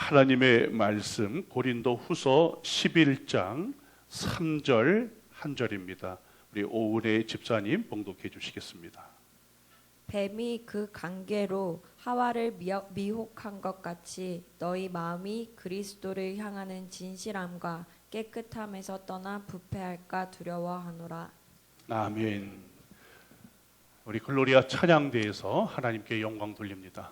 하나님의 말씀 고린도후서 11장 3절 한 절입니다. 우리 오은혜 집사님 봉독해 주시겠습니다. 뱀이 그 관계로 하와를 미혹한 것 같이 너희 마음이 그리스도를 향하는 진실함과 깨끗함에서 떠나 부패할까 두려워하노라. 아멘. 우리 글로리아 찬양대에서 하나님께 영광 돌립니다.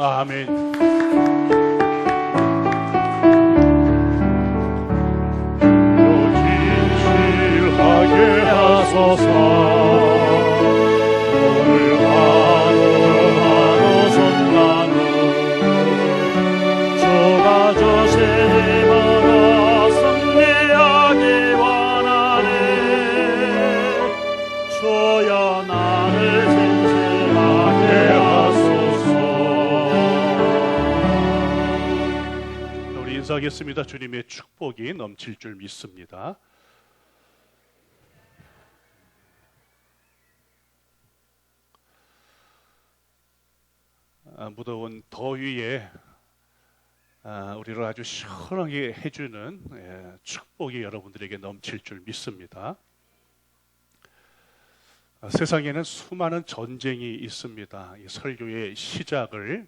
아멘. 진실하게 하소서. 오늘 하루 성나는 주가 저세마다 승리하기 원하네. 주여 나를 진실하게 하소서. 우리 인사하겠습니다. 주님의 축복이 넘칠 줄 믿습니다. 무더운 더위에 우리를 아주 시원하게 해주는 축복이 여러분들에게 넘칠 줄 믿습니다. 세상에는 수많은 전쟁이 있습니다. 이 설교의 시작을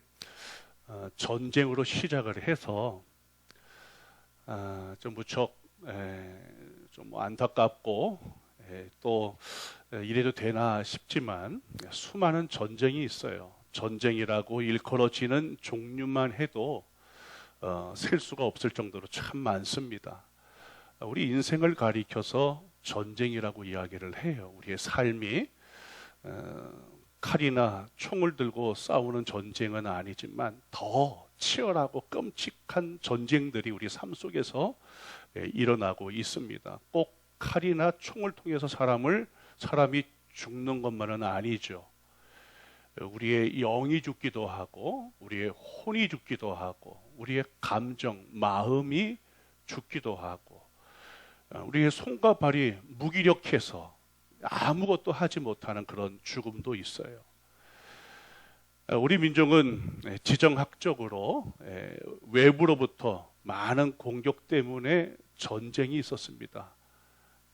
전쟁으로 시작을 해서 좀 무척 좀 안타깝고 또 이래도 되나 싶지만 수많은 전쟁이 있어요. 전쟁이라고 일컬어지는 종류만 해도 셀 수가 없을 정도로 참 많습니다. 우리 인생을 가리켜서 전쟁이라고 이야기를 해요. 우리의 삶이 칼이나 총을 들고 싸우는 전쟁은 아니지만 더 치열하고 끔찍한 전쟁들이 우리 삶 속에서 일어나고 있습니다. 꼭 칼이나 총을 통해서 사람이 죽는 것만은 아니죠. 우리의 영이 죽기도 하고 우리의 혼이 죽기도 하고 우리의 감정, 마음이 죽기도 하고 우리의 손과 발이 무기력해서 아무것도 하지 못하는 그런 죽음도 있어요. 우리 민족은 지정학적으로 외부로부터 많은 공격 때문에 전쟁이 있었습니다.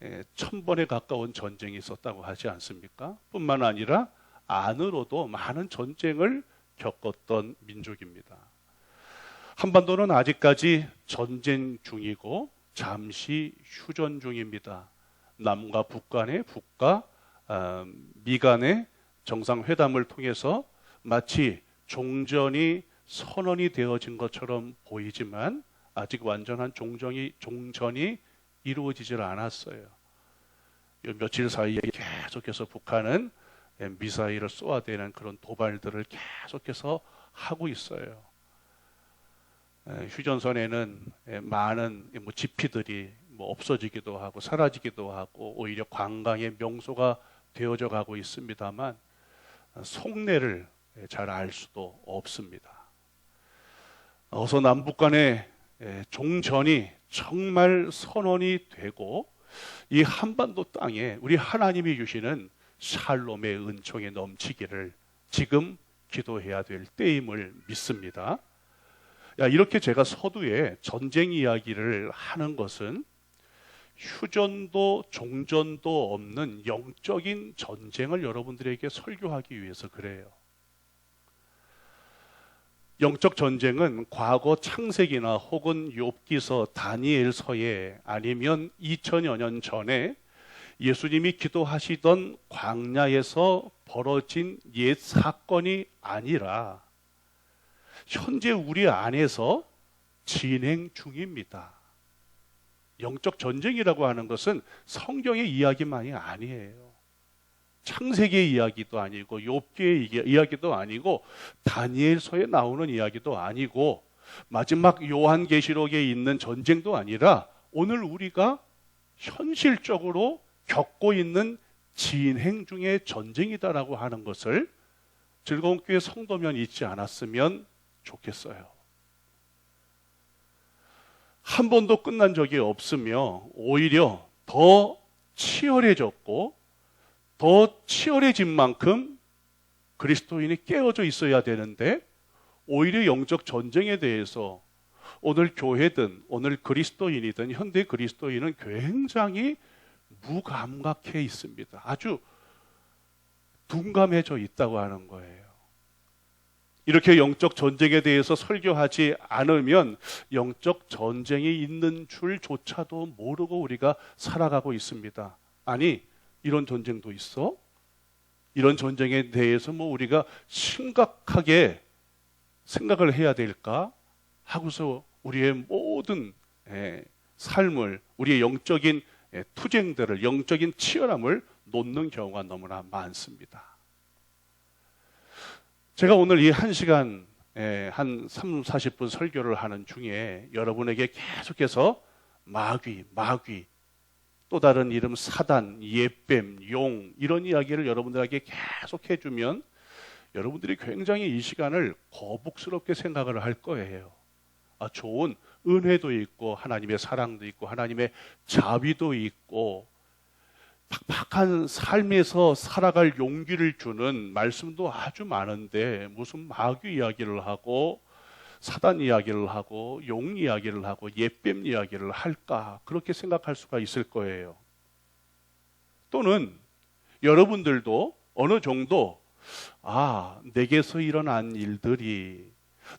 1000번에 가까운 전쟁이 있었다고 하지 않습니까? 뿐만 아니라 안으로도 많은 전쟁을 겪었던 민족입니다. 한반도는 아직까지 전쟁 중이고 잠시 휴전 중입니다. 남과 북 간의 미 간의 정상회담을 통해서 마치 종전이 선언이 되어진 것처럼 보이지만 아직 완전한 종전이 이루어지질 않았어요. 며칠 사이에 계속해서 북한은 미사일을 쏘아대는 그런 도발들을 계속해서 하고 있어요. 휴전선에는 많은 지피들이 없어지기도 하고 사라지기도 하고 오히려 관광의 명소가 되어져 가고 있습니다만 속내를 잘 알 수도 없습니다. 어서 남북 간의 종전이 정말 선언이 되고 이 한반도 땅에 우리 하나님이 주시는 샬롬의 은총이 넘치기를 지금 기도해야 될 때임을 믿습니다. 이렇게 제가 서두에 전쟁 이야기를 하는 것은 휴전도 종전도 없는 영적인 전쟁을 여러분들에게 설교하기 위해서 그래요. 영적 전쟁은 과거 창세기나 혹은 욥기서, 다니엘서에 아니면 2000여 년 전에 예수님이 기도하시던 광야에서 벌어진 옛 사건이 아니라 현재 우리 안에서 진행 중입니다. 영적 전쟁이라고 하는 것은 성경의 이야기만이 아니에요. 창세기의 이야기도 아니고 욥기의 이야기도 아니고 다니엘서에 나오는 이야기도 아니고 마지막 요한계시록에 있는 전쟁도 아니라 오늘 우리가 현실적으로 겪고 있는 진행 중의 전쟁이다라고 하는 것을 즐거운 교회 성도면 잊지 않았으면 좋겠어요. 한 번도 끝난 적이 없으며 오히려 더 치열해졌고 더 치열해진 만큼 그리스도인이 깨어져 있어야 되는데 오히려 영적 전쟁에 대해서 오늘 교회든 오늘 그리스도인이든 현대 그리스도인은 굉장히 무감각해 있습니다. 아주 둔감해져 있다고 하는 거예요. 이렇게 영적 전쟁에 대해서 설교하지 않으면 영적 전쟁이 있는 줄조차도 모르고 우리가 살아가고 있습니다. 아니, 이런 전쟁도 있어? 이런 전쟁에 대해서 우리가 심각하게 생각을 해야 될까? 하고서 우리의 모든 삶을, 우리의 영적인 투쟁들을, 영적인 치열함을 놓는 경우가 너무나 많습니다. 제가 오늘 이 1시간 한 30-40분 설교를 하는 중에 여러분에게 계속해서 마귀, 또 다른 이름 사단, 예뱀, 용 이런 이야기를 여러분들에게 계속 해주면 여러분들이 굉장히 이 시간을 거북스럽게 생각을 할 거예요. 좋은 은혜도 있고 하나님의 사랑도 있고 하나님의 자비도 있고 팍팍한 삶에서 살아갈 용기를 주는 말씀도 아주 많은데 무슨 마귀 이야기를 하고 사단 이야기를 하고 용 이야기를 하고 예뱀 이야기를 할까, 그렇게 생각할 수가 있을 거예요. 또는 여러분들도 어느 정도 내게서 일어난 일들이,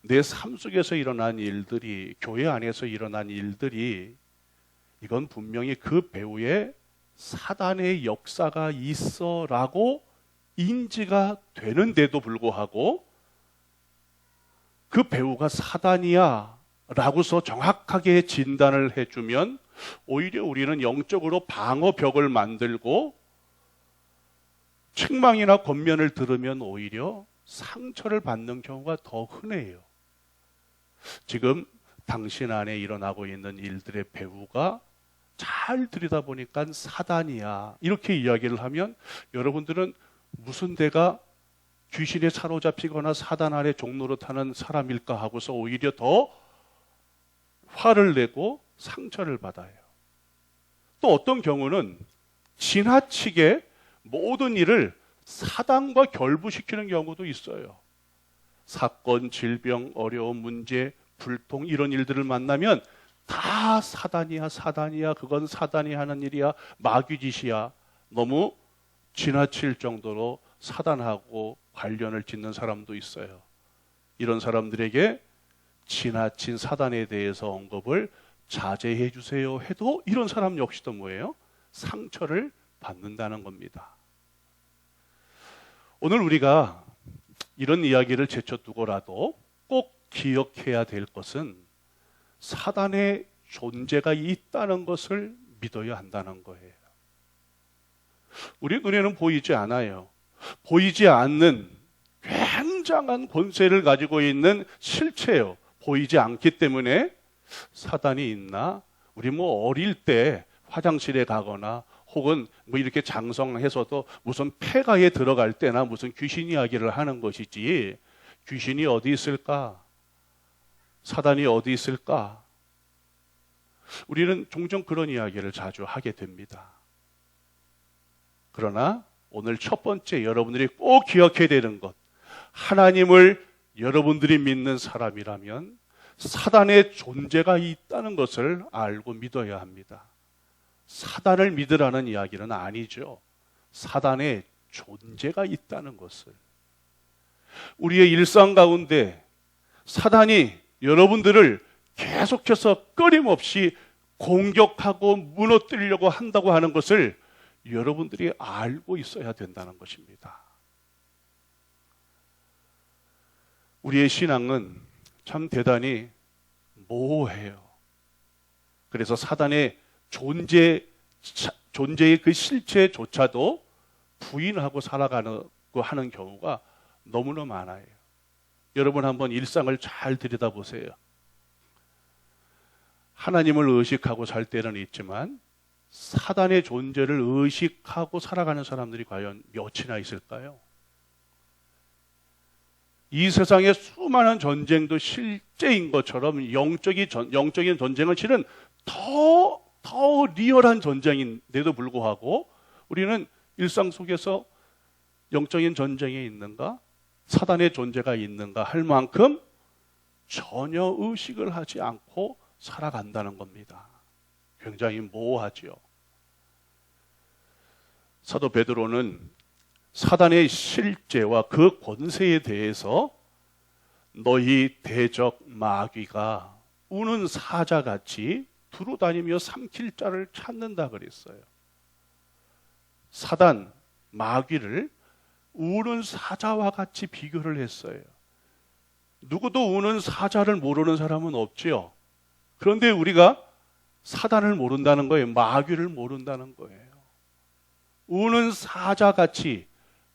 내 삶 속에서 일어난 일들이, 교회 안에서 일어난 일들이 이건 분명히 그 배후에 사단의 역사가 있어라고 인지가 되는데도 불구하고 그 배후가 사단이야 라고서 정확하게 진단을 해주면 오히려 우리는 영적으로 방어벽을 만들고 책망이나 권면을 들으면 오히려 상처를 받는 경우가 더 흔해요. 지금 당신 안에 일어나고 있는 일들의 배후가 잘 들여다보니까 사단이야, 이렇게 이야기를 하면 여러분들은 무슨 내가 귀신에 사로잡히거나 사단 아래 종노릇하는 사람일까 하고서 오히려 더 화를 내고 상처를 받아요. 또 어떤 경우는 지나치게 모든 일을 사단과 결부시키는 경우도 있어요. 사건, 질병, 어려움, 문제, 불통, 이런 일들을 만나면 다 사단이야, 사단이야, 그건 사단이 하는 일이야, 마귀짓이야. 너무 지나칠 정도로 사단하고 관련을 짓는 사람도 있어요. 이런 사람들에게 지나친 사단에 대해서 언급을 자제해 주세요 해도 이런 사람 역시도 뭐예요? 상처를 받는다는 겁니다. 오늘 우리가 이런 이야기를 제쳐두고라도 꼭 기억해야 될 것은 사단의 존재가 있다는 것을 믿어야 한다는 거예요. 우리 눈에는 보이지 않아요. 보이지 않는 굉장한 권세를 가지고 있는 실체예요. 보이지 않기 때문에 사단이 있나? 우리 어릴 때 화장실에 가거나 혹은 이렇게 장성해서도 무슨 폐가에 들어갈 때나 무슨 귀신 이야기를 하는 것이지, 귀신이 어디 있을까? 사단이 어디 있을까? 우리는 종종 그런 이야기를 자주 하게 됩니다. 그러나 오늘 첫 번째 여러분들이 꼭 기억해야 되는 것, 하나님을 여러분들이 믿는 사람이라면 사단의 존재가 있다는 것을 알고 믿어야 합니다. 사단을 믿으라는 이야기는 아니죠. 사단의 존재가 있다는 것을. 우리의 일상 가운데 사단이 여러분들을 계속해서 끊임없이 공격하고 무너뜨리려고 한다고 하는 것을 여러분들이 알고 있어야 된다는 것입니다. 우리의 신앙은 참 대단히 모호해요. 그래서 사단의 존재의 그 실체조차도 부인하고 살아가고 하는 경우가 너무나 많아요. 여러분 한번 일상을 잘 들여다보세요. 하나님을 의식하고 살 때는 있지만 사단의 존재를 의식하고 살아가는 사람들이 과연 몇이나 있을까요? 이 세상의 수많은 전쟁도 실제인 것처럼 영적인 전쟁은 실은 더 리얼한 전쟁인데도 불구하고 우리는 일상 속에서 영적인 전쟁이 있는가? 사단의 존재가 있는가 할 만큼 전혀 의식을 하지 않고 살아간다는 겁니다. 굉장히 모호하죠. 사도 베드로는 사단의 실제와 그 권세에 대해서 너희 대적 마귀가 우는 사자같이 두루다니며 삼킬 자를 찾는다 그랬어요. 사단, 마귀를 우는 사자와 같이 비교를 했어요. 누구도 우는 사자를 모르는 사람은 없지요. 그런데 우리가 사단을 모른다는 거예요. 마귀를 모른다는 거예요. 우는 사자같이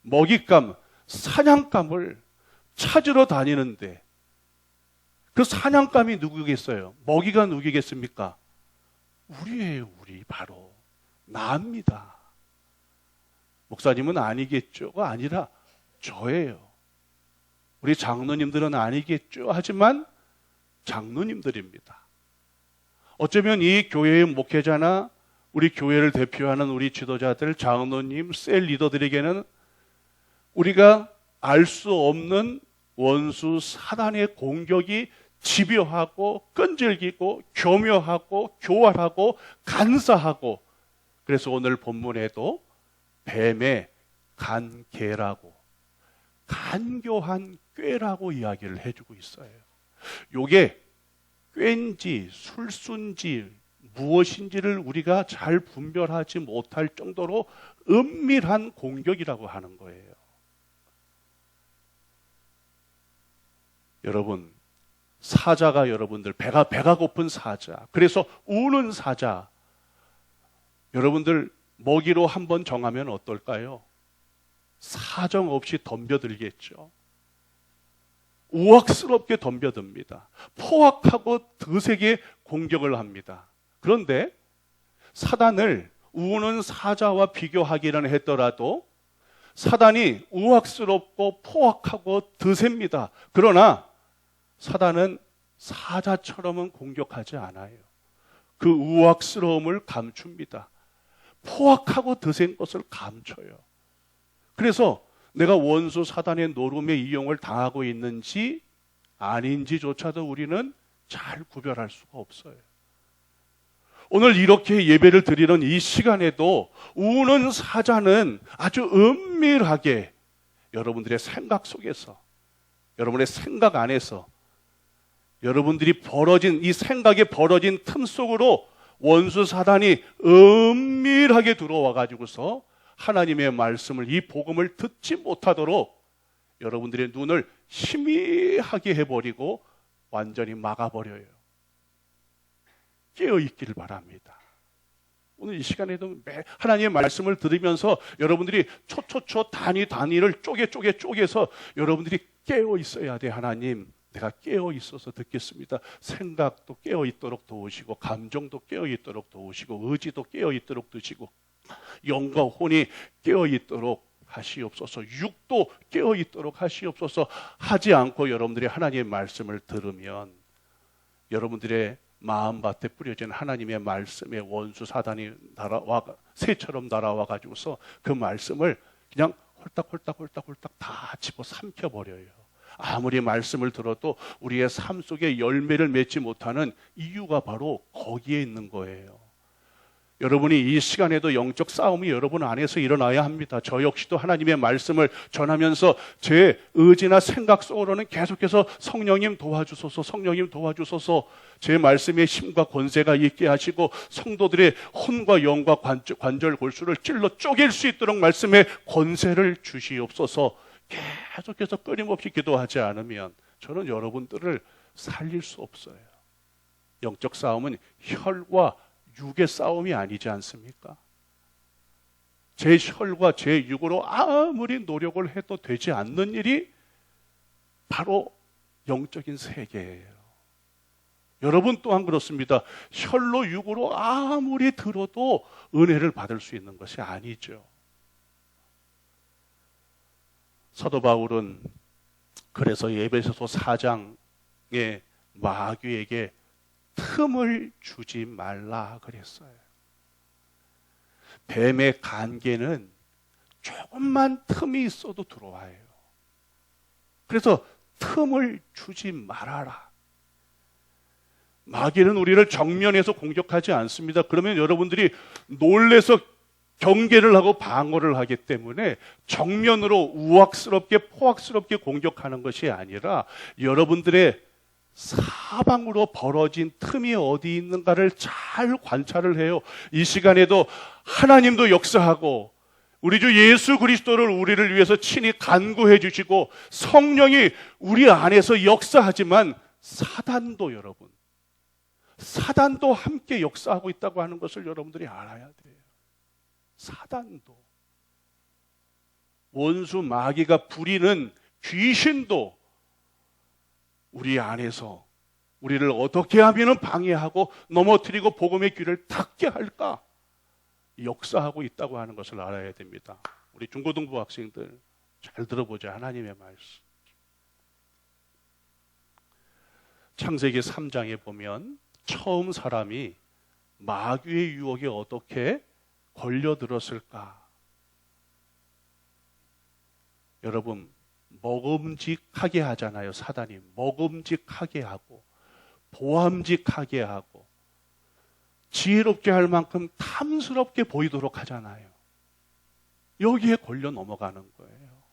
먹잇감, 사냥감을 찾으러 다니는데 그 사냥감이 누구겠어요? 먹이가 누구겠습니까? 우리예요. 우리 바로 나입니다. 목사님은 아니겠죠가 아니라 저예요. 우리 장로님들은 아니겠죠. 하지만 장로님들입니다. 어쩌면 이 교회의 목회자나 우리 교회를 대표하는 우리 지도자들, 장로님, 셀 리더들에게는 우리가 알 수 없는 원수 사단의 공격이 집요하고 끈질기고 교묘하고 교활하고 간사하고, 그래서 오늘 본문에도 뱀의 간개라고, 간교한 꾀라고 이야기를 해주고 있어요. 요게 꾀인지 술수인지 무엇인지를 우리가 잘 분별하지 못할 정도로 은밀한 공격이라고 하는 거예요. 여러분, 사자가 여러분들 배가 고픈 사자, 그래서 우는 사자, 여러분들 먹이로 한번 정하면 어떨까요? 사정없이 덤벼들겠죠. 우악스럽게 덤벼듭니다. 포악하고 드세게 공격을 합니다. 그런데 사단을 우는 사자와 비교하기는 했더라도 사단이 우악스럽고 포악하고 드셉니다. 그러나 사단은 사자처럼은 공격하지 않아요. 그 우악스러움을 감춥니다. 포악하고 드센 것을 감춰요. 그래서 내가 원수 사단의 노름에 이용을 당하고 있는지 아닌지조차도 우리는 잘 구별할 수가 없어요. 오늘 이렇게 예배를 드리는 이 시간에도 우는 사자는 아주 은밀하게 여러분들의 생각 속에서, 여러분의 생각 안에서, 여러분들이 벌어진 이 생각에 벌어진 틈 속으로 원수 사단이 은밀하게 들어와 가지고서 하나님의 말씀을, 이 복음을 듣지 못하도록 여러분들의 눈을 희미하게 해버리고 완전히 막아버려요. 깨어있기를 바랍니다. 오늘 이 시간에도 하나님의 말씀을 들으면서 여러분들이 초초초 단위를 쪼개서 여러분들이 깨어있어야 돼. 하나님, 내가 깨어있어서 듣겠습니다. 생각도 깨어있도록 도우시고, 감정도 깨어있도록 도우시고, 의지도 깨어있도록 두시고, 영과 혼이 깨어있도록 하시옵소서, 육도 깨어있도록 하시옵소서 하지 않고 여러분들이 하나님의 말씀을 들으면 여러분들의 마음밭에 뿌려진 하나님의 말씀에 원수 사단이 새처럼 날아와 가지고서 그 말씀을 그냥 홀딱홀딱 다 집어 삼켜버려요. 아무리 말씀을 들어도 우리의 삶 속에 열매를 맺지 못하는 이유가 바로 거기에 있는 거예요. 여러분이 이 시간에도 영적 싸움이 여러분 안에서 일어나야 합니다. 저 역시도 하나님의 말씀을 전하면서 제 의지나 생각 속으로는 계속해서 성령님 도와주소서, 성령님 도와주소서, 제 말씀에 힘과 권세가 있게 하시고 성도들의 혼과 영과 관절 골수를 찔러 쪼갤 수 있도록 말씀에 권세를 주시옵소서. 계속해서 끊임없이 기도하지 않으면 저는 여러분들을 살릴 수 없어요. 영적 싸움은 혈과 육의 싸움이 아니지 않습니까? 제 혈과 제 육으로 아무리 노력을 해도 되지 않는 일이 바로 영적인 세계예요. 여러분 또한 그렇습니다. 혈로 육으로 아무리 들어도 은혜를 받을 수 있는 것이 아니죠. 사도 바울은 그래서 에베소서 4장의 마귀에게 틈을 주지 말라 그랬어요. 뱀의 간계는 조금만 틈이 있어도 들어와요. 그래서 틈을 주지 말아라. 마귀는 우리를 정면에서 공격하지 않습니다. 그러면 여러분들이 놀래서 경계를 하고 방어를 하기 때문에 정면으로 우악스럽게 포악스럽게 공격하는 것이 아니라 여러분들의 사방으로 벌어진 틈이 어디 있는가를 잘 관찰을 해요. 이 시간에도 하나님도 역사하고 우리 주 예수 그리스도를 우리를 위해서 친히 간구해 주시고 성령이 우리 안에서 역사하지만 사단도 여러분, 사단도 함께 역사하고 있다고 하는 것을 여러분들이 알아야 돼요. 사단도, 원수 마귀가 부리는 귀신도 우리 안에서 우리를 어떻게 하면 방해하고 넘어뜨리고 복음의 귀를 닫게 할까 역사하고 있다고 하는 것을 알아야 됩니다. 우리 중고등부 학생들 잘 들어보자. 하나님의 말씀. 창세기 3장에 보면 처음 사람이 마귀의 유혹에 어떻게 걸려들었을까? 여러분, 먹음직하게 하잖아요. 사단이 먹음직하게 하고 보암직하게 하고 지혜롭게 할 만큼 탐스럽게 보이도록 하잖아요. 여기에 걸려 넘어가는 거예요.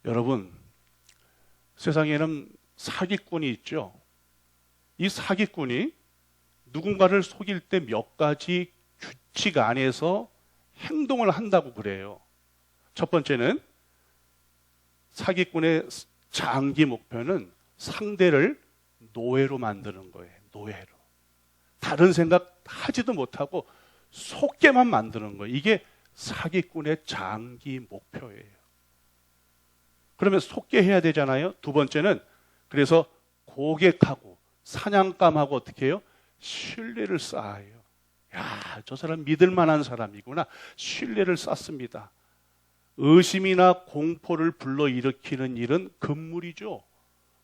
여러분, 세상에는 사기꾼이 있죠. 이 사기꾼이 누군가를 속일 때 몇 가지 규칙 안에서 행동을 한다고 그래요. 첫 번째는 사기꾼의 장기 목표는 상대를 노예로 만드는 거예요. 노예로. 다른 생각 하지도 못하고 속게만 만드는 거예요. 이게 사기꾼의 장기 목표예요. 그러면 속개해야 되잖아요. 두 번째는 그래서 고객하고 사냥감하고 어떻게 해요? 신뢰를 쌓아요. 야, 저 사람 믿을 만한 사람이구나. 신뢰를 쌓습니다. 의심이나 공포를 불러일으키는 일은 금물이죠.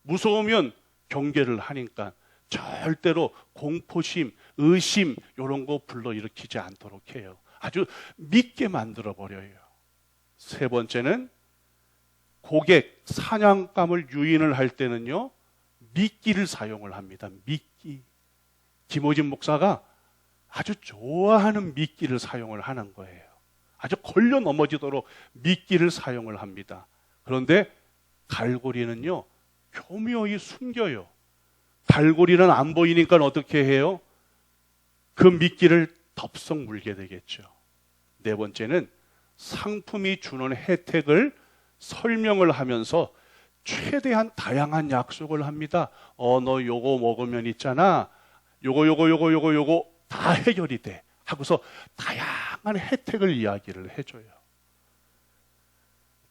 무서우면 경계를 하니까 절대로 공포심, 의심 이런 거 불러일으키지 않도록 해요. 아주 믿게 만들어버려요. 세 번째는 고객, 사냥감을 유인을 할 때는요, 미끼를 사용을 합니다. 미끼. 김호진 목사가 아주 좋아하는 미끼를 사용을 하는 거예요. 아주 걸려 넘어지도록 미끼를 사용을 합니다. 그런데 갈고리는요, 교묘히 숨겨요. 갈고리는 안 보이니까 어떻게 해요? 그 미끼를 덥석 물게 되겠죠. 네 번째는 상품이 주는 혜택을 설명을 하면서 최대한 다양한 약속을 합니다. 너 요거 먹으면 있잖아. 요거 다 해결이 돼. 하고서 다양한 혜택을 이야기를 해줘요.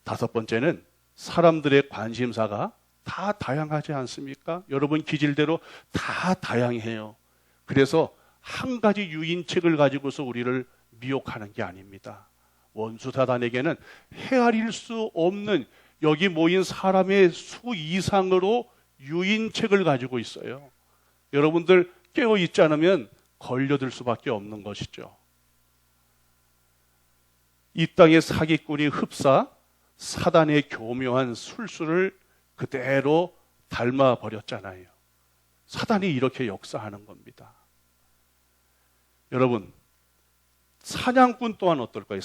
다섯 번째는 사람들의 관심사가 다 다양하지 않습니까? 여러분 기질대로 다 다양해요. 그래서 한 가지 유인책을 가지고서 우리를 미혹하는 게 아닙니다. 원수 사단에게는 헤아릴 수 없는 여기 모인 사람의 수 이상으로 유인책을 가지고 있어요. 여러분들 깨어 있지 않으면 걸려들 수밖에 없는 것이죠. 이 땅의 사기꾼이 흡사 사단의 교묘한 술수를 그대로 닮아 버렸잖아요. 사단이 이렇게 역사하는 겁니다. 여러분, 사냥꾼 또한 어떨까요?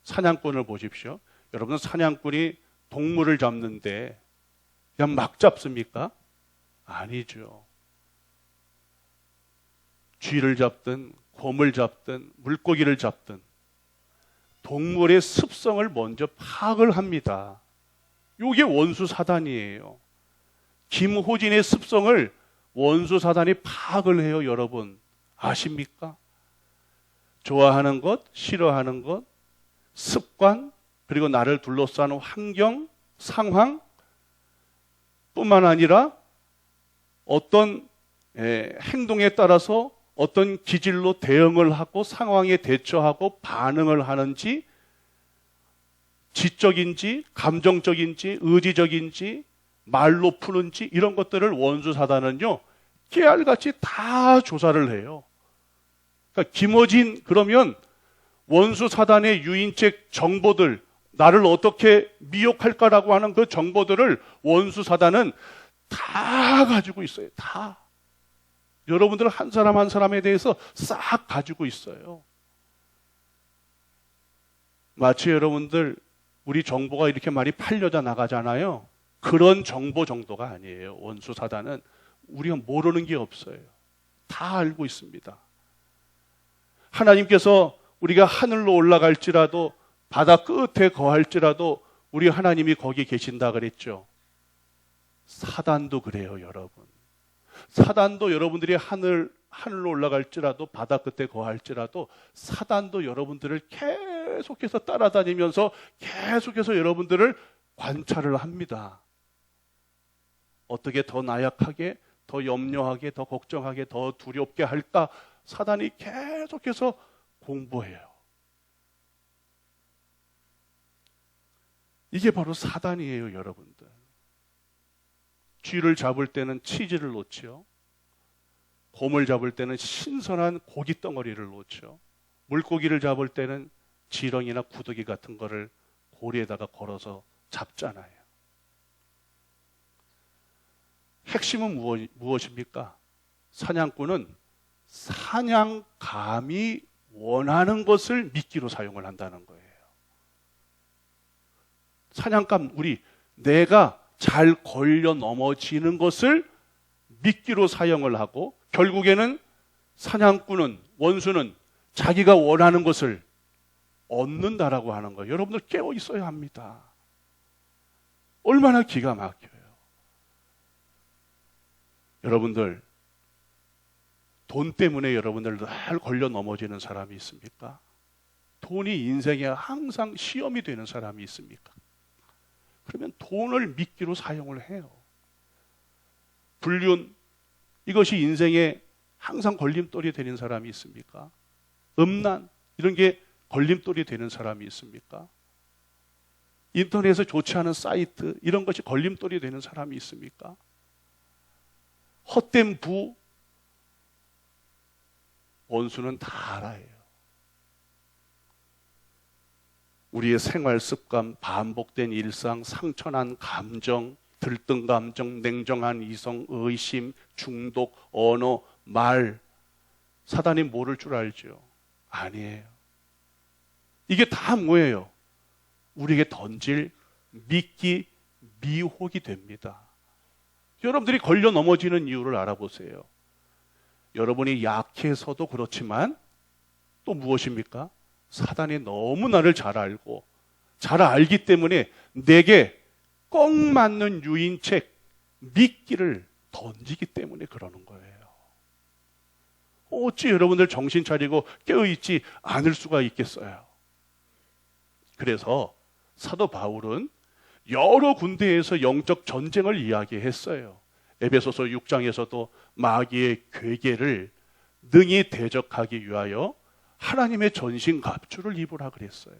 사냥꾼을 보십시오. 여러분, 사냥꾼이 동물을 잡는데 그냥 막 잡습니까? 아니죠. 쥐를 잡든 곰을 잡든 물고기를 잡든 동물의 습성을 먼저 파악을 합니다. 이게 원수 사단이에요. 김호진의 습성을 원수 사단이 파악을 해요. 여러분 아십니까? 좋아하는 것, 싫어하는 것, 습관, 그리고 나를 둘러싸는 환경, 상황 뿐만 아니라 어떤 행동에 따라서 어떤 기질로 대응을 하고 상황에 대처하고 반응을 하는지, 지적인지 감정적인지 의지적인지 말로 푸는지 이런 것들을 원수 사단은요 깨알같이 다 조사를 해요. 그러니까 김어진 그러면 원수 사단의 유인책 정보들, 나를 어떻게 미혹할까라고 하는 그 정보들을 원수 사단은 다 가지고 있어요. 다. 여러분들 한 사람 한 사람에 대해서 싹 가지고 있어요. 마치 여러분들 우리 정보가 이렇게 많이 팔려져 나가잖아요. 그런 정보 정도가 아니에요. 원수 사단은 우리가 모르는 게 없어요. 다 알고 있습니다. 하나님께서 우리가 하늘로 올라갈지라도 바다 끝에 거할지라도 우리 하나님이 거기 계신다 그랬죠. 사단도 그래요, 여러분. 사단도 여러분들이 하늘로 올라갈지라도 바다 끝에 거할지라도 사단도 여러분들을 계속해서 따라다니면서 계속해서 여러분들을 관찰을 합니다. 어떻게 더 나약하게, 더 염려하게, 더 걱정하게, 더 두렵게 할까? 사단이 계속해서 공부해요. 이게 바로 사단이에요, 여러분들. 쥐를 잡을 때는 치즈를 놓죠. 곰을 잡을 때는 신선한 고기 덩어리를 놓죠. 물고기를 잡을 때는 지렁이나 구더기 같은 거를 고리에다가 걸어서 잡잖아요. 핵심은 무엇입니까? 사냥꾼은 사냥감이 원하는 것을 미끼로 사용을 한다는 거예요. 사냥감, 내가 잘 걸려 넘어지는 것을 미끼로 사용을 하고 결국에는 사냥꾼은, 원수는 자기가 원하는 것을 얻는다라고 하는 거예요. 여러분들 깨어 있어야 합니다. 얼마나 기가 막혀요. 여러분들 돈 때문에 여러분들 늘 걸려 넘어지는 사람이 있습니까? 돈이 인생에 항상 시험이 되는 사람이 있습니까? 그러면 돈을 미끼로 사용을 해요. 불륜, 이것이 인생에 항상 걸림돌이 되는 사람이 있습니까? 음란, 이런 게 걸림돌이 되는 사람이 있습니까? 인터넷에 좋지 않은 사이트, 이런 것이 걸림돌이 되는 사람이 있습니까? 헛된 부, 원수는 다 알아요. 우리의 생활 습관, 반복된 일상, 상처난 감정, 들뜬 감정, 냉정한 이성, 의심, 중독, 언어, 말, 사단이 모를 줄 알죠? 아니에요. 이게 다 뭐예요? 우리에게 던질 미끼, 미혹이 됩니다. 여러분들이 걸려 넘어지는 이유를 알아보세요. 여러분이 약해서도 그렇지만 또 무엇입니까? 사단이 너무 나를 잘 알고 잘 알기 때문에 내게 꼭 맞는 유인책, 미끼를 던지기 때문에 그러는 거예요. 어찌 여러분들 정신 차리고 깨어있지 않을 수가 있겠어요? 그래서 사도 바울은 여러 군데에서 영적 전쟁을 이야기했어요. 에베소서 6장에서도 마귀의 괴계를 능히 대적하기 위하여 하나님의 전신갑주를 입으라 그랬어요.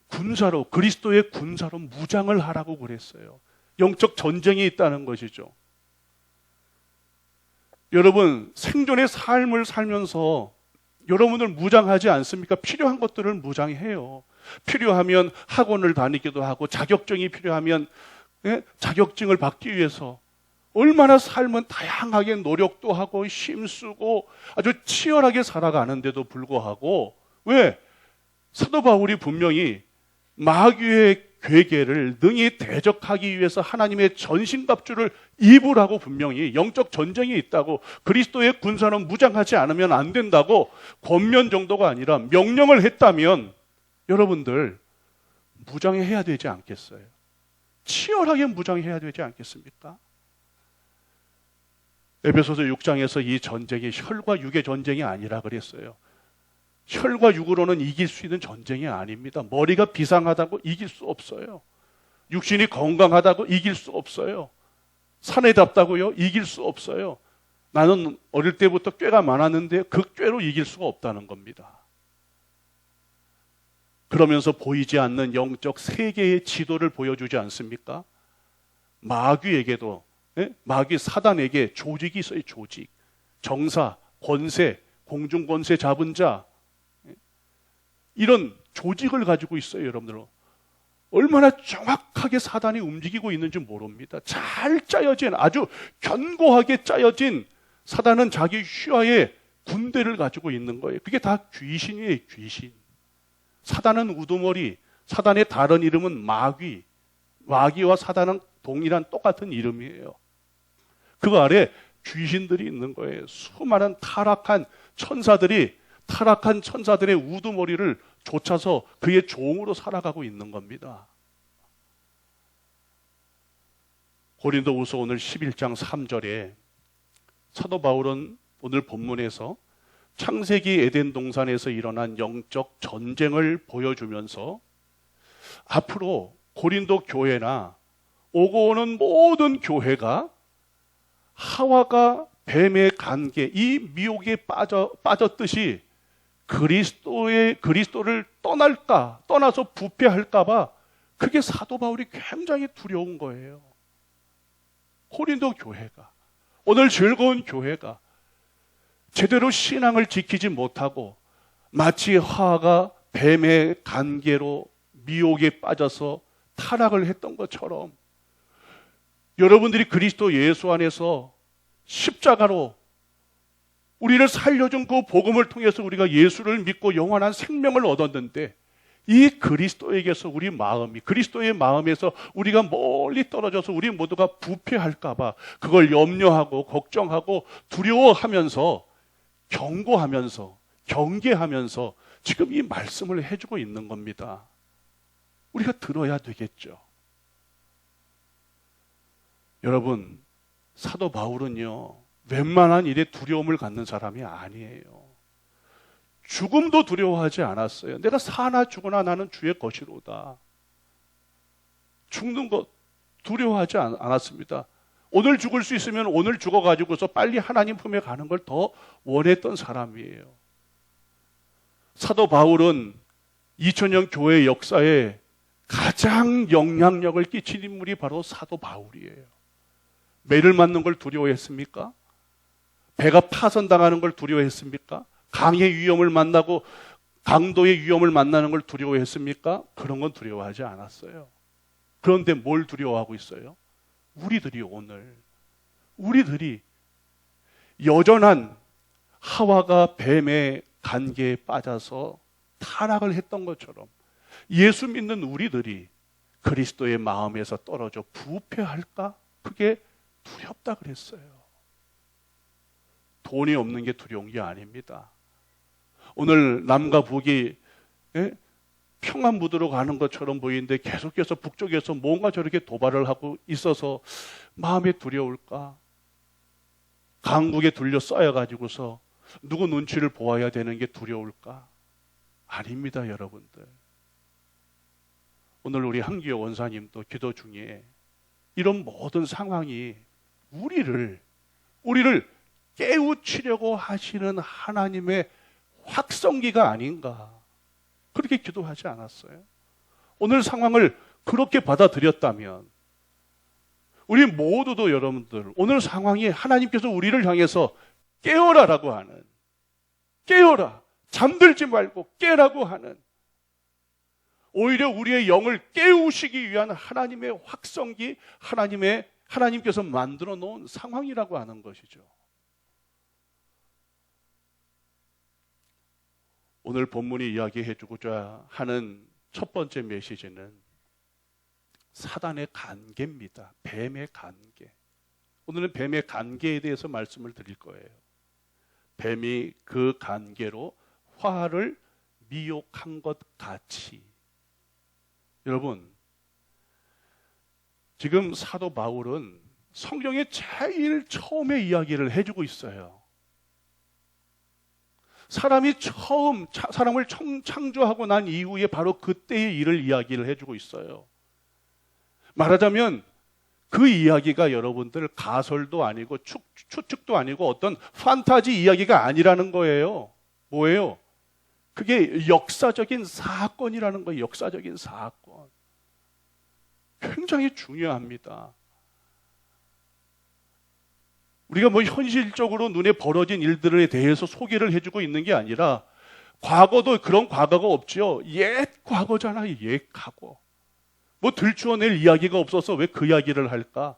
군사로, 그리스도의 군사로 무장을 하라고 그랬어요. 영적 전쟁이 있다는 것이죠. 여러분, 생존의 삶을 살면서 여러분들 무장하지 않습니까? 필요한 것들을 무장해요. 필요하면 학원을 다니기도 하고, 자격증이 필요하면 자격증을 받기 위해서 얼마나 삶은 다양하게 노력도 하고 힘쓰고 아주 치열하게 살아가는데도 불구하고, 왜? 사도 바울이 분명히 마귀의 괴계를 능히 대적하기 위해서 하나님의 전신갑주를 입으라고 분명히 영적 전쟁이 있다고, 그리스도의 군사는 무장하지 않으면 안 된다고 권면 정도가 아니라 명령을 했다면 여러분들 무장해야 되지 않겠어요? 치열하게 무장해야 되지 않겠습니까? 에베소서 6장에서 이 전쟁이 혈과 육의 전쟁이 아니라 그랬어요. 혈과 육으로는 이길 수 있는 전쟁이 아닙니다. 머리가 비상하다고 이길 수 없어요. 육신이 건강하다고 이길 수 없어요. 산에 닿다고요? 이길 수 없어요. 나는 어릴 때부터 꾀가 많았는데 그 꾀로 이길 수가 없다는 겁니다. 그러면서 보이지 않는 영적 세계의 지도를 보여주지 않습니까? 마귀에게도, 마귀 사단에게 조직이 있어요. 조직, 정사, 권세, 공중권세 잡은 자, 이런 조직을 가지고 있어요. 여러분들 얼마나 정확하게 사단이 움직이고 있는지 모릅니다. 잘 짜여진, 아주 견고하게 짜여진, 사단은 자기 휘하에 군대를 가지고 있는 거예요. 그게 다 귀신이에요. 귀신. 사단은 우두머리, 사단의 다른 이름은 마귀. 마귀와 사단은 동일한 똑같은 이름이에요. 그 아래 귀신들이 있는 거예요. 수많은 타락한 천사들이 타락한 천사들의 우두머리를 쫓아서 그의 종으로 살아가고 있는 겁니다. 고린도후서 오늘 11장 3절에 사도 바울은 오늘 본문에서 창세기 에덴 동산에서 일어난 영적 전쟁을 보여주면서 앞으로 고린도 교회나 오고 오는 모든 교회가 하와가 뱀의 관계, 이 미혹에 빠졌듯이 그리스도를 떠나서 부패할까봐 그게 사도 바울이 굉장히 두려운 거예요. 고린도 교회가, 오늘 즐거운 교회가 제대로 신앙을 지키지 못하고 마치 하와가 뱀의 관계로 미혹에 빠져서 타락을 했던 것처럼 여러분들이 그리스도 예수 안에서 십자가로 우리를 살려준 그 복음을 통해서 우리가 예수를 믿고 영원한 생명을 얻었는데, 이 그리스도에게서 우리 마음이, 그리스도의 마음에서 우리가 멀리 떨어져서 우리 모두가 부패할까봐 그걸 염려하고 걱정하고 두려워하면서 경고하면서 경계하면서 지금 이 말씀을 해주고 있는 겁니다. 우리가 들어야 되겠죠. 여러분, 사도 바울은요 웬만한 일에 두려움을 갖는 사람이 아니에요. 죽음도 두려워하지 않았어요. 내가 사나 죽으나 나는 주의 것이로다. 죽는 것 두려워하지 않았습니다. 오늘 죽을 수 있으면 오늘 죽어가지고서 빨리 하나님 품에 가는 걸 더 원했던 사람이에요. 사도 바울은 2000년 교회 역사에 가장 영향력을 끼친 인물이 바로 사도 바울이에요. 매를 맞는 걸 두려워했습니까? 배가 파손당하는 걸 두려워했습니까? 강의 위험을 만나고 강도의 위험을 만나는 걸 두려워했습니까? 그런 건 두려워하지 않았어요. 그런데 뭘 두려워하고 있어요? 우리들이 여전한 하와가 뱀의 관계에 빠져서 타락을 했던 것처럼 예수 믿는 우리들이 그리스도의 마음에서 떨어져 부패할까? 그게 두렵다 그랬어요. 돈이 없는 게 두려운 게 아닙니다. 오늘 남과 북이 평안 무드로 가는 것처럼 보이는데 계속해서 북쪽에서 뭔가 저렇게 도발을 하고 있어서 마음에 두려울까? 강국에 둘러싸여 가지고서 누구 눈치를 보아야 되는 게 두려울까? 아닙니다, 여러분들. 오늘 우리 한기호 원사님도 기도 중에 이런 모든 상황이 우리를 깨우치려고 하시는 하나님의 확성기가 아닌가, 그렇게 기도하지 않았어요? 오늘 상황을 그렇게 받아들였다면 우리 모두도 여러분들 오늘 상황이 하나님께서 우리를 향해서 깨어라라고 하는, 깨어라, 잠들지 말고 깨라고 하는, 오히려 우리의 영을 깨우시기 위한 하나님의 확성기, 하나님께서 만들어 놓은 상황이라고 하는 것이죠. 오늘 본문이 이야기해 주고자 하는 첫 번째 메시지는 사단의 관계입니다. 뱀의 관계. 오늘은 뱀의 관계에 대해서 말씀을 드릴 거예요. 뱀이 그 관계로 화를 미혹한 것 같이. 여러분, 지금 사도 바울은 성경의 제일 처음에 이야기를 해주고 있어요. 사람을 창조하고 난 이후에 바로 그때의 일을 이야기를 해주고 있어요. 말하자면 그 이야기가 여러분들 가설도 아니고 추측도 아니고 어떤 판타지 이야기가 아니라는 거예요. 뭐예요? 그게 역사적인 사건이라는 거예요. 역사적인 사건. 굉장히 중요합니다. 우리가 뭐 현실적으로 눈에 벌어진 일들에 대해서 소개를 해주고 있는 게 아니라 과거도 그런 과거가 없죠. 옛 과거잖아요. 옛 과거. 뭐 들추어낼 이야기가 없어서 왜 그 이야기를 할까?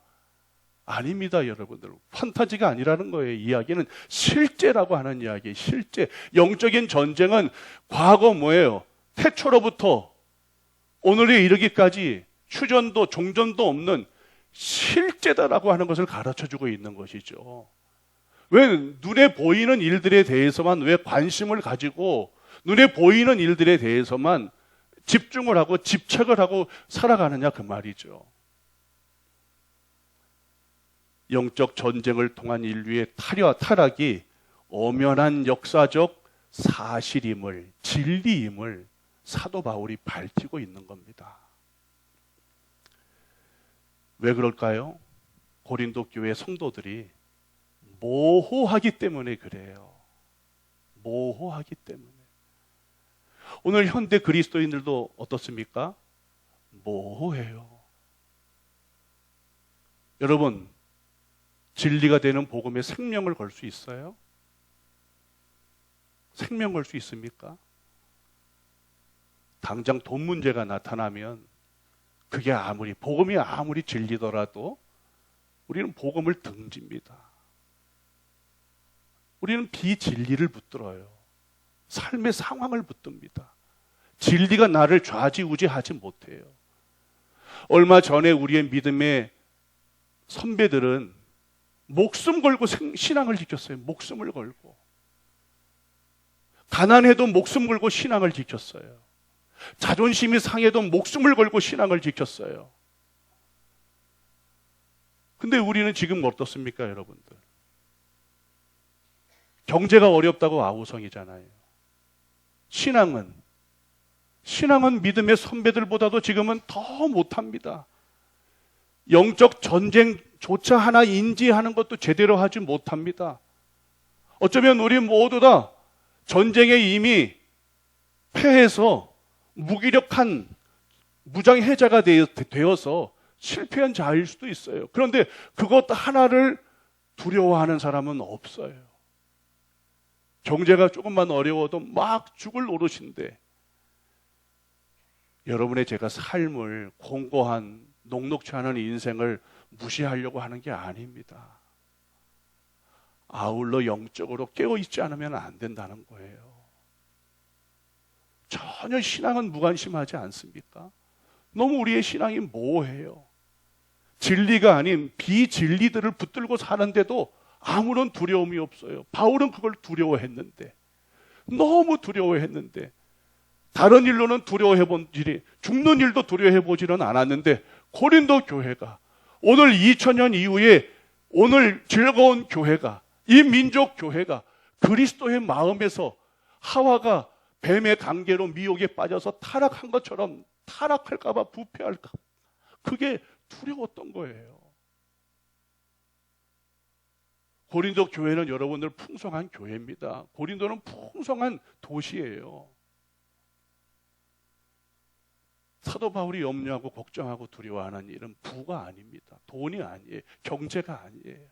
아닙니다, 여러분들. 판타지가 아니라는 거예요. 이야기는 실제라고 하는 이야기. 실제. 영적인 전쟁은 과거 뭐예요? 태초로부터 오늘에 이르기까지 휴전도 종전도 없는 실제다라고 하는 것을 가르쳐주고 있는 것이죠. 왜 눈에 보이는 일들에 대해서만 왜 관심을 가지고 눈에 보이는 일들에 대해서만 집중을 하고 집착을 하고 살아가느냐 그 말이죠. 영적 전쟁을 통한 인류의 타락이 엄연한 역사적 사실임을, 진리임을 사도 바울이 밝히고 있는 겁니다. 왜 그럴까요? 고린도 교회 성도들이 모호하기 때문에 그래요. 모호하기 때문에. 오늘 현대 그리스도인들도 어떻습니까? 모호해요. 여러분, 진리가 되는 복음에 생명을 걸 수 있어요? 생명 걸 수 있습니까? 당장 돈 문제가 나타나면 그게 복음이 아무리 진리더라도 우리는 복음을 등집니다. 우리는 비진리를 붙들어요. 삶의 상황을 붙듭니다. 진리가 나를 좌지우지하지 못해요. 얼마 전에 우리의 믿음의 선배들은 목숨 걸고 신앙을 지켰어요. 목숨을 걸고. 가난해도 목숨 걸고 신앙을 지켰어요. 자존심이 상해도 목숨을 걸고 신앙을 지켰어요. 근데 우리는 지금 어떻습니까, 여러분들? 경제가 어렵다고 아우성이잖아요. 신앙은 믿음의 선배들보다도 지금은 더 못합니다. 영적 전쟁조차 하나 인지하는 것도 제대로 하지 못합니다. 어쩌면 우리 모두 다 전쟁에 이미 패해서 무기력한 무장해자가 되어서 실패한 자일 수도 있어요. 그런데 그것 하나를 두려워하는 사람은 없어요. 경제가 조금만 어려워도 막 죽을 노릇인데, 여러분의 제가 삶을, 공고한 녹록치 않은 인생을 무시하려고 하는 게 아닙니다. 아울러 영적으로 깨어있지 않으면 안 된다는 거예요. 전혀 신앙은 무관심하지 않습니까? 너무 우리의 신앙이 모호해요. 진리가 아닌 비진리들을 붙들고 사는데도 아무런 두려움이 없어요. 바울은 그걸 두려워했는데, 너무 두려워했는데, 다른 일로는 두려워해본 일이, 죽는 일도 두려워해보지는 않았는데, 고린도 교회가, 오늘 2000년 이후에 오늘 즐거운 교회가, 이 민족 교회가 그리스도의 마음에서 하와가 뱀의 관계로 미혹에 빠져서 타락한 것처럼 타락할까봐, 부패할까, 그게 두려웠던 거예요. 고린도 교회는 여러분들 풍성한 교회입니다. 고린도는 풍성한 도시예요. 사도 바울이 염려하고 걱정하고 두려워하는 일은 부가 아닙니다. 돈이 아니에요. 경제가 아니에요.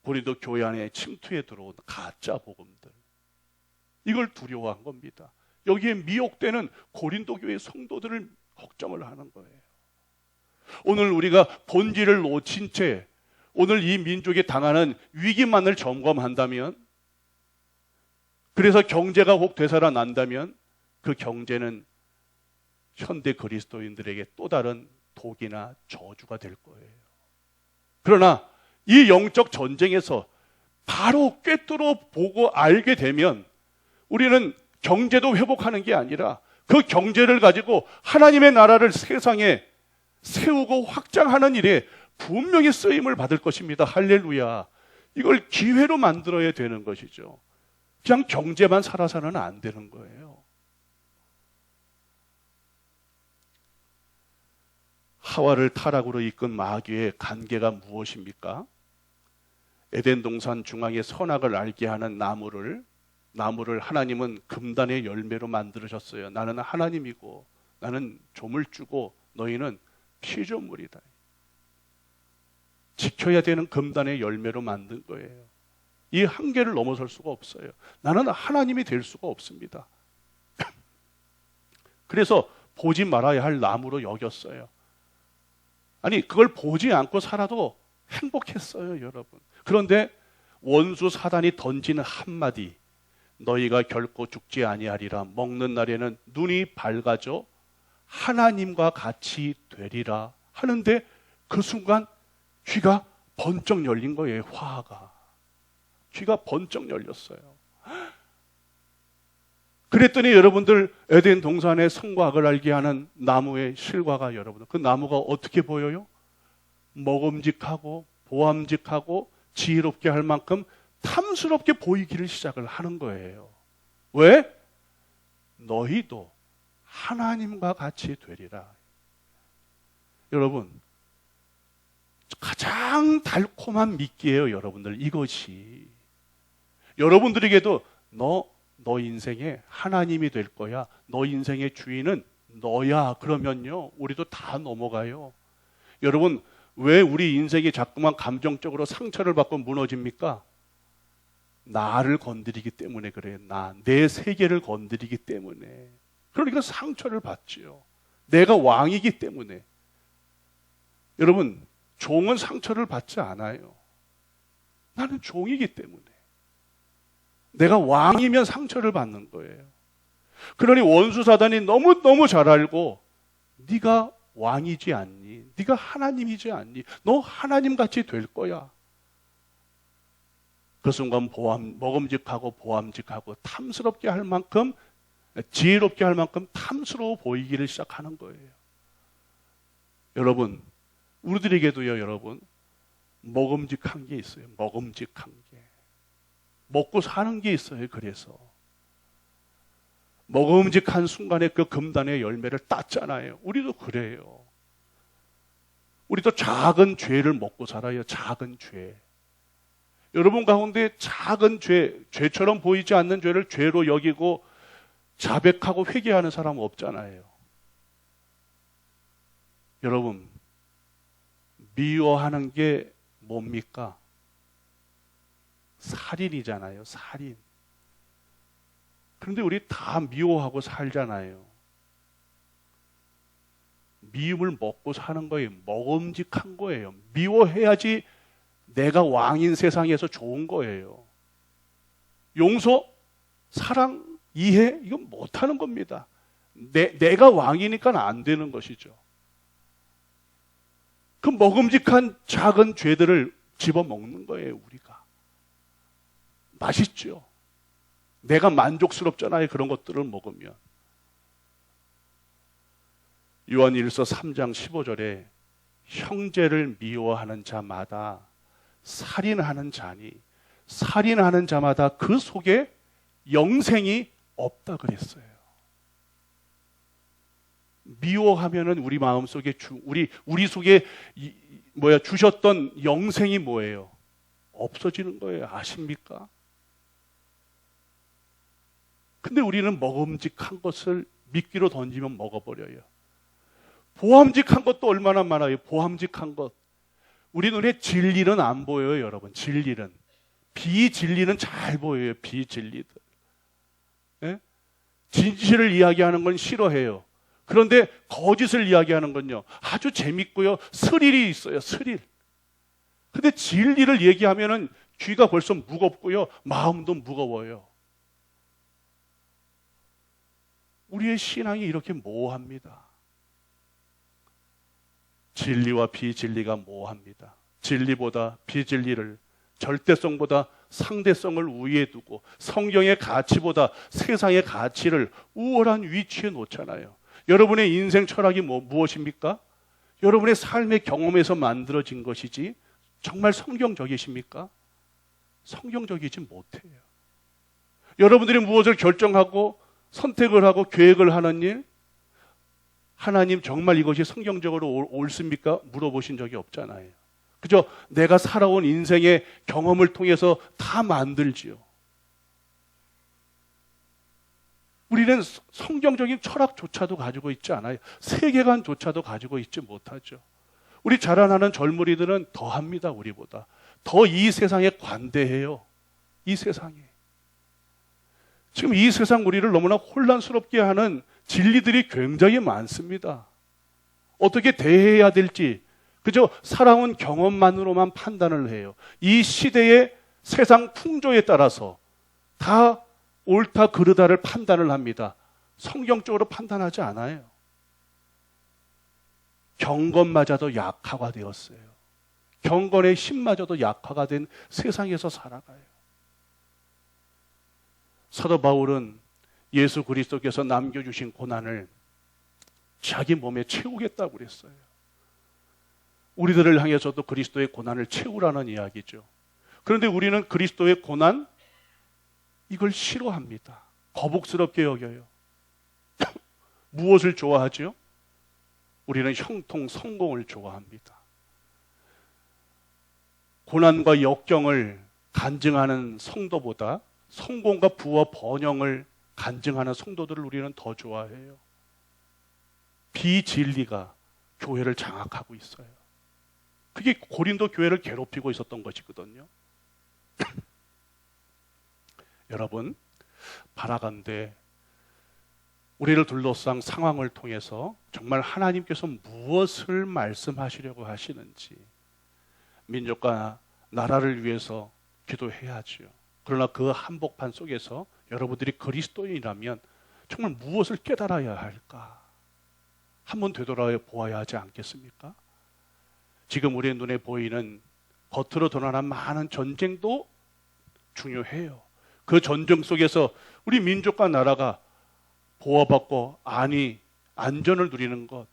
고린도 교회 안에 침투해 들어온 가짜 복음들, 이걸 두려워한 겁니다. 여기에 미혹되는 고린도 교회 성도들을 걱정을 하는 거예요. 오늘 우리가 본질을 놓친 채 오늘 이 민족이 당하는 위기만을 점검한다면, 그래서 경제가 혹 되살아난다면, 그 경제는 현대 그리스도인들에게 또 다른 독이나 저주가 될 거예요. 그러나 이 영적 전쟁에서 바로 꿰뚫어 보고 알게 되면, 우리는 경제도 회복하는 게 아니라 그 경제를 가지고 하나님의 나라를 세상에 세우고 확장하는 일에 분명히 쓰임을 받을 것입니다. 할렐루야. 이걸 기회로 만들어야 되는 것이죠. 그냥 경제만 살아서는 안 되는 거예요. 하와를 타락으로 이끈 마귀의 관계가 무엇입니까? 에덴 동산 중앙에 선악을 알게 하는 나무를 하나님은 금단의 열매로 만들으셨어요. 나는 하나님이고 나는 조물주고 너희는 피조물이다. 지켜야 되는 금단의 열매로 만든 거예요. 이 한계를 넘어설 수가 없어요. 나는 하나님이 될 수가 없습니다. 그래서 보지 말아야 할 나무로 여겼어요. 아니, 그걸 보지 않고 살아도 행복했어요, 여러분. 그런데 원수 사단이 던지는 한마디, 너희가 결코 죽지 아니하리라. 먹는 날에는 눈이 밝아져 하나님과 같이 되리라 하는데, 그 순간 귀가 번쩍 열린 거예요. 화가 귀가 번쩍 열렸어요. 그랬더니 여러분들, 에덴 동산의 선과 악을 알게 하는 나무의 실과가, 여러분들, 그 나무가 어떻게 보여요? 먹음직하고 보암직하고 지혜롭게 할 만큼 탐스럽게 보이기를 시작을 하는 거예요. 왜? 너희도 하나님과 같이 되리라. 여러분, 가장 달콤한 미끼예요, 여러분들. 이것이 여러분들에게도 너 인생에 하나님이 될 거야, 너 인생의 주인은 너야, 그러면요 우리도 다 넘어가요. 여러분, 왜 우리 인생이 자꾸만 감정적으로 상처를 받고 무너집니까? 나를 건드리기 때문에 그래요. 내 세계를 건드리기 때문에. 그러니까 상처를 받지요. 내가 왕이기 때문에. 여러분, 종은 상처를 받지 않아요. 나는 종이기 때문에. 내가 왕이면 상처를 받는 거예요. 그러니 원수 사단이 너무너무 잘 알고, 네가 왕이지 않니? 네가 하나님이지 않니? 너 하나님같이 될 거야. 그 순간 먹음직하고 보암직하고 탐스럽게 할 만큼, 지혜롭게 할 만큼 탐스러워 보이기를 시작하는 거예요. 여러분, 우리들에게도요, 여러분, 먹음직한 게 있어요. 먹음직한 게. 먹고 사는 게 있어요. 그래서 먹음직한 순간에 그 금단의 열매를 땄잖아요. 우리도 그래요. 우리도 작은 죄를 먹고 살아요. 작은 죄. 여러분 가운데 작은 죄처럼 보이지 않는 죄를 죄로 여기고 자백하고 회개하는 사람은 없잖아요. 여러분, 미워하는 게 뭡니까? 살인이잖아요. 살인. 그런데 우리 다 미워하고 살잖아요. 미움을 먹고 사는 거예요. 먹음직한 거예요. 미워해야지 내가 왕인 세상에서 좋은 거예요. 용서, 사랑, 이해 이건 못하는 겁니다. 내가 왕이니까 안 되는 것이죠. 그 먹음직한 작은 죄들을 집어먹는 거예요. 우리가. 맛있죠. 내가 만족스럽잖아요. 그런 것들을 먹으면. 요한일서 3장 15절에 형제를 미워하는 자마다 살인하는 자니 살인하는 자마다 그 속에 영생이 없다 그랬어요. 미워하면은 우리 마음속에 우리 속에 주셨던 영생이 뭐예요? 없어지는 거예요. 아십니까? 근데 우리는 먹음직한 것을 미끼로 던지면 먹어버려요. 보암직한 것도 얼마나 많아요. 보암직한 것. 우리 눈에 진리는 안 보여요, 여러분. 진리는. 비진리는 잘 보여요. 비진리들. 예? 진실을 이야기하는 건 싫어해요. 그런데 거짓을 이야기하는 건요. 아주 재밌고요. 스릴이 있어요. 스릴. 근데 진리를 얘기하면은 귀가 벌써 무겁고요. 마음도 무거워요. 우리의 신앙이 이렇게 모호합니다. 진리와 비진리가 모호합니다. 진리보다 비진리를, 절대성보다 상대성을 우위에 두고 성경의 가치보다 세상의 가치를 우월한 위치에 놓잖아요. 여러분의 인생 철학이 무엇입니까? 여러분의 삶의 경험에서 만들어진 것이지 정말 성경적이십니까? 성경적이지 못해요. 여러분들이 무엇을 결정하고 선택을 하고 계획을 하는 일, 하나님 정말 이것이 성경적으로 옳습니까? 물어보신 적이 없잖아요. 그죠? 내가 살아온 인생의 경험을 통해서 다 만들지요. 우리는 성경적인 철학조차도 가지고 있지 않아요. 세계관조차도 가지고 있지 못하죠. 우리 자라나는 젊은이들은 더합니다. 우리보다. 더 이 세상에 관대해요. 이 세상에. 지금 이 세상 우리를 너무나 혼란스럽게 하는 진리들이 굉장히 많습니다. 어떻게 대해야 될지 그저 살아온 경험만으로만 판단을 해요. 이 시대의 세상 풍조에 따라서 다 옳다 그르다를 판단을 합니다. 성경적으로 판단하지 않아요. 경건마저도 약화가 되었어요. 경건의 힘마저도 약화가 된 세상에서 살아가요. 사도 바울은 예수 그리스도께서 남겨주신 고난을 자기 몸에 채우겠다고 그랬어요. 우리들을 향해서도 그리스도의 고난을 채우라는 이야기죠. 그런데 우리는 그리스도의 고난, 이걸 싫어합니다. 거북스럽게 여겨요. 무엇을 좋아하죠? 우리는 형통, 성공을 좋아합니다. 고난과 역경을 간증하는 성도보다 성공과 부와 번영을 간증하는 성도들을 우리는 더 좋아해요. 비진리가 교회를 장악하고 있어요. 그게 고린도 교회를 괴롭히고 있었던 것이거든요. 여러분, 바라건대 우리를 둘러싼 상황을 통해서 정말 하나님께서 무엇을 말씀하시려고 하시는지 민족과 나라를 위해서 기도해야죠. 그러나 그 한복판 속에서 여러분들이 그리스도인이라면 정말 무엇을 깨달아야 할까? 한번 되돌아 보아야 하지 않겠습니까? 지금 우리의 눈에 보이는 겉으로 드러난 많은 전쟁도 중요해요. 그 전쟁 속에서 우리 민족과 나라가 보호받고 안전을 누리는 것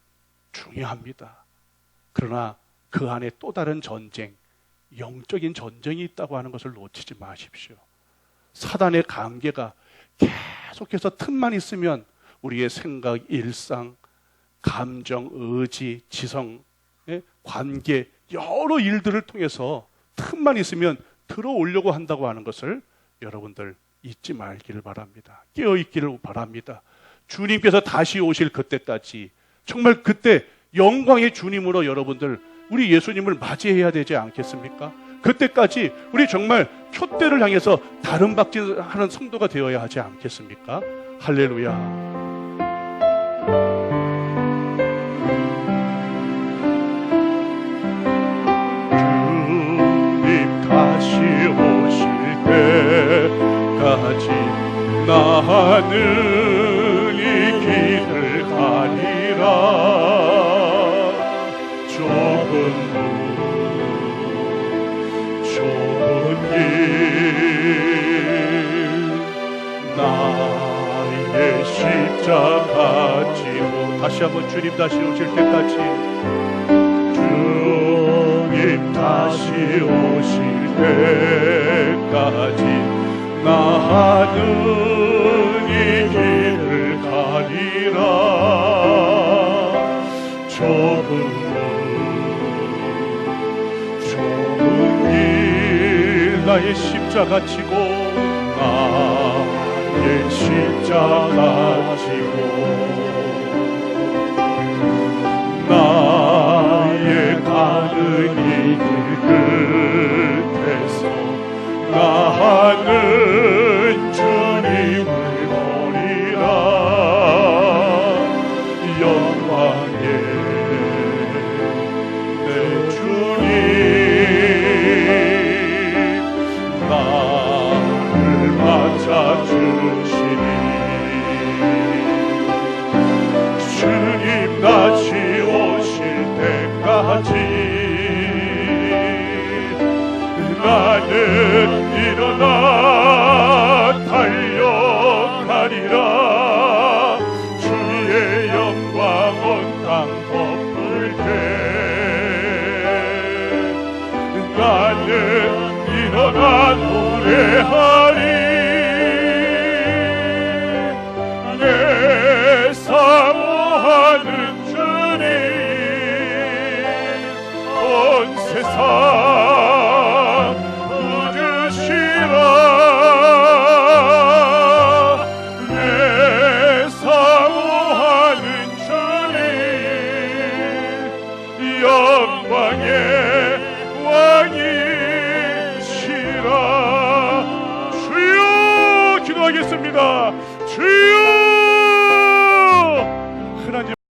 중요합니다. 그러나 그 안에 또 다른 전쟁, 영적인 전쟁이 있다고 하는 것을 놓치지 마십시오. 사단의 관계가 계속해서 틈만 있으면 우리의 생각, 일상, 감정, 의지, 지성, 관계 여러 일들을 통해서 틈만 있으면 들어오려고 한다고 하는 것을 여러분들 잊지 말기를 바랍니다. 깨어있기를 바랍니다. 주님께서 다시 오실 그때까지 정말 그때 영광의 주님으로 여러분들 우리 예수님을 맞이해야 되지 않겠습니까? 그때까지 우리 정말 푯대를 향해서 다른 박질하는 성도가 되어야 하지 않겠습니까? 할렐루야. 주님 다시 오실 때까지 나는 이 길을 가리라. 좁은 길 나의 십자가 지고 다시 한번 주님 다시 오실 때까지 주님 다시 오실 때까지 나는 이 길을 가리라. 좁은 길 나의 십자가 지고 나의 십자가 지고 나의 가는 이 길 끝에서 나는 주님을 보리라. 영광의 내 주님 나를 맞아주시니 주님 다시 오실 때까지 나는 일어나 달려가리라. 주의 영광 온 땅 덮을 때 나는 일어나 노래하리. 내 사모하는 주님 온 세상